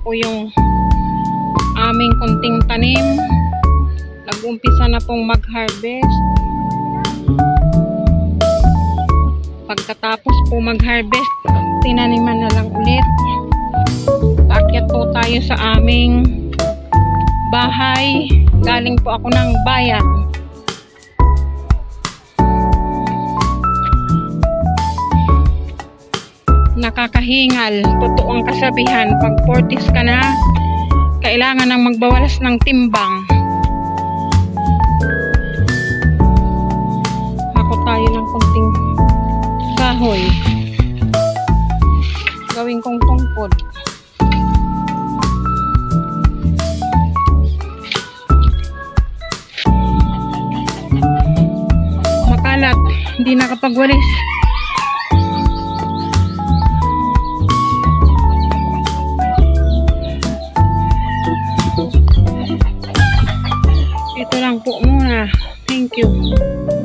po yung aming kunting tanim. Nag-umpisa na pong mag-harvest. Pagkatapos po mag-harvest, tinaniman na lang ulit. Aakyat po tayo sa aming bahay. Galing po ako ng bayan. Nakakahingal. Totoo ang kasabihan, pag 40s ka na, kailangan nang magbawalas ng timbang. Hako tayo ng konting kahoy. Gawin kong tungkod. Makalat, hindi nakapagwalis. Ito lang po muna. Thank you.